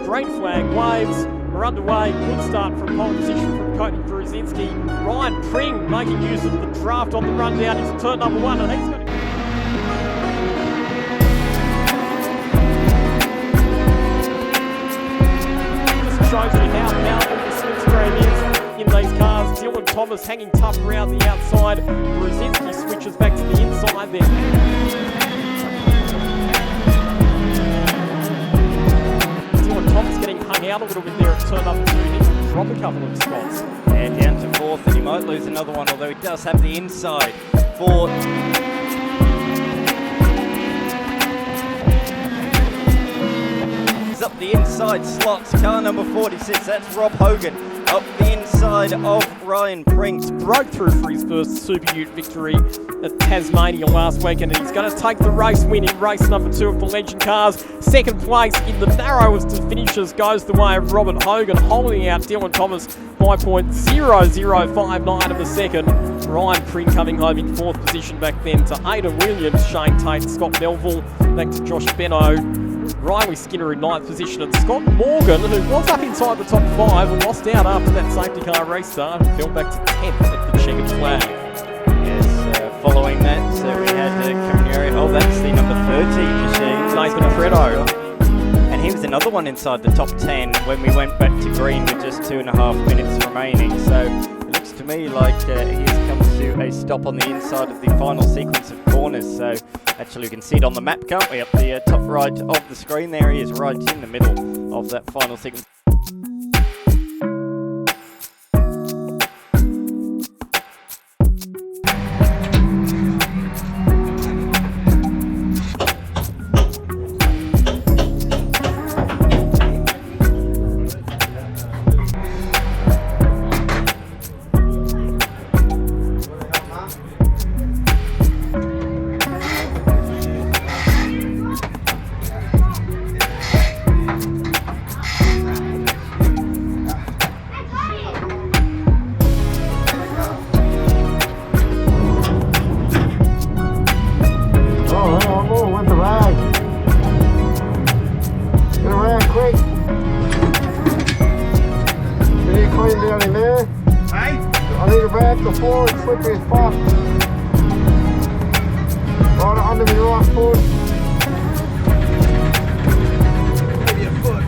green flag waves. We're underway. Good start from pole position from Cody Brzezinski. Ryan Pring making use of the draft on the run down. He's turn number 1, and he's going to... Just shows you how powerful the slipstream is in these cars. Dylan Thomas hanging tough around the outside. Brzezinski switches back to the inside there. Thomas getting hung out a little bit there at turn number 2. He needs to drop a couple of spots. And down to 4th, and he might lose another one, although he does have the inside for... He's up the inside slots, car number 46, that's Rob Hogan. Up the inside of Ryan Pring. Broke through for his first Super Ute victory at Tasmania last weekend, and he's going to take the race win in race number 2 of the Legend Cars. Second place in the narrowest of finishes goes the way of Robert Hogan, holding out Dylan Thomas by .0059 of a second. Ryan Pring coming home in 4th position back then to Aidan Williams, Shane Tate, Scott Melville, back to Josh Benno. Riley Skinner in 9th position, and Scott Morgan, who was up inside the top 5 and lost out after that safety car restart, fell back to 10th at the checkered flag. Yes, following that, so we had Caminero. Oh, that's the number 30 machine. Nathan Predo. And he was another one inside the top 10 when we went back to green with just 2.5 minutes remaining. So it looks to me like he has come to a stop on the inside of the final sequence of corners. So actually we can see it on the map, can't we? Up the top right of the screen there, he is right in the middle of that final sequence. Down in there. Hey? I need a rag to forward, slippery as fuck. Right under me right foot. Maybe a foot.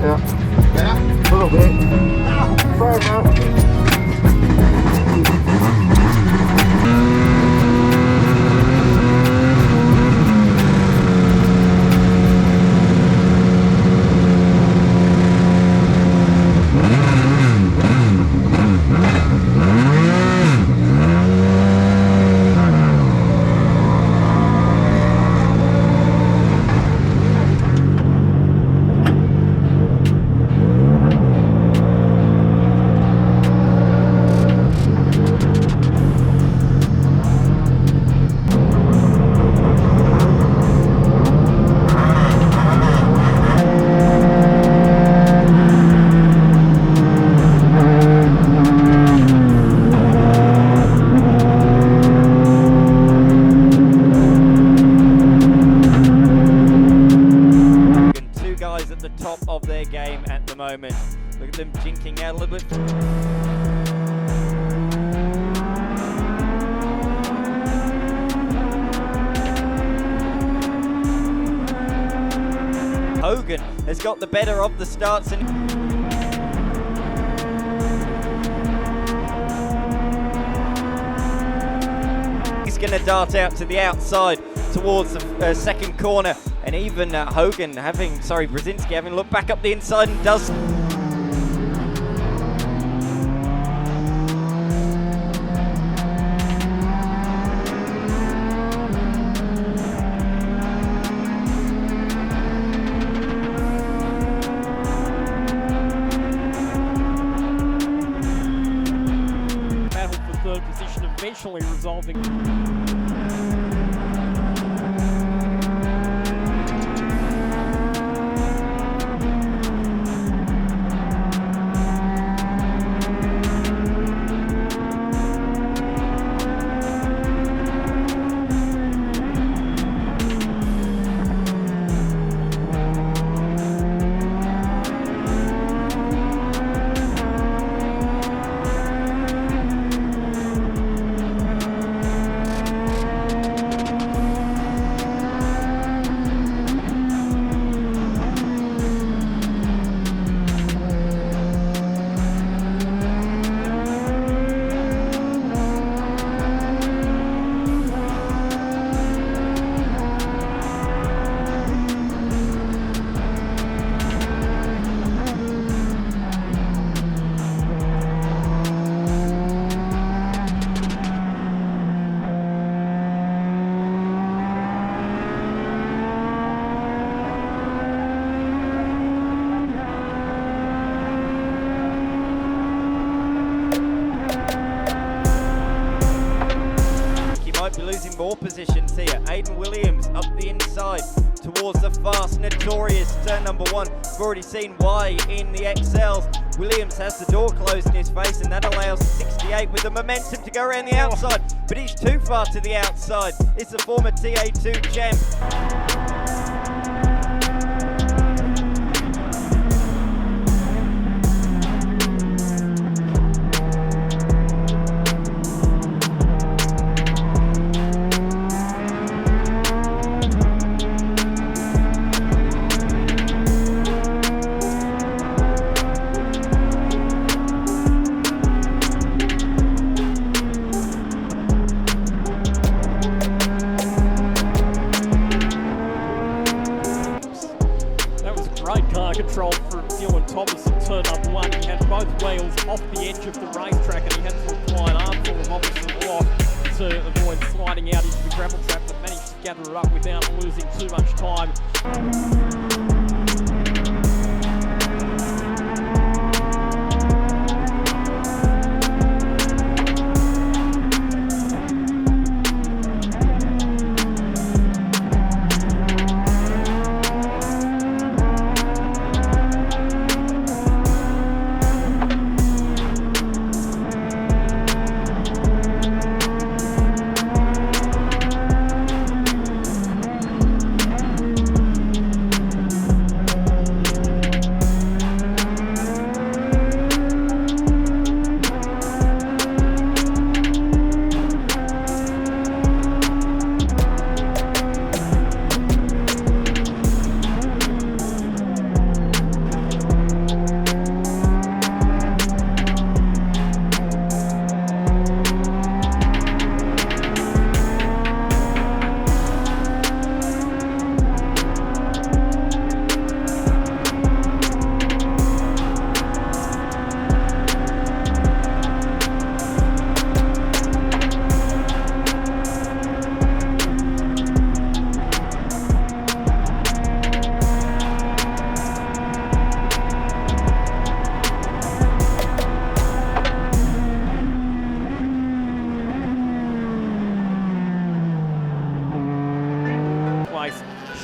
Yeah. Yeah? A little bit. Sorry, man. At the top of their game at the moment. Look at them jinking out a little bit. Hogan has got the better of the starts and he's going to dart out to the outside towards the second corner. And even Brzezinski having looked back up the inside and does. Battle for 3rd position, eventually resolving. Hayden Williams up the inside towards the fast, notorious turn number 1. We've already seen why in the XLs. Williams has the door closed in his face, and that allows 68 with the momentum to go around the outside, but he's too far to the outside. It's the former TA2 champ. Control from Dylan Thomas in turn number 1. He had both wheels off the edge of the racetrack, and he had to apply an armful of opposite block to avoid sliding out into the gravel trap, but managed to gather it up without losing too much time.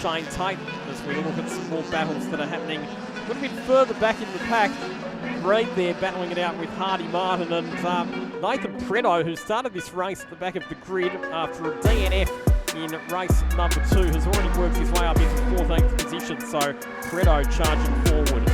Shane Tate as we look at some more battles that are happening a little bit further back in the pack. Reid there battling it out with Hardy Martin, and Nathan Predo, who started this race at the back of the grid after a DNF in race number 2, has already worked his way up into 14th position, so Predo charging forward.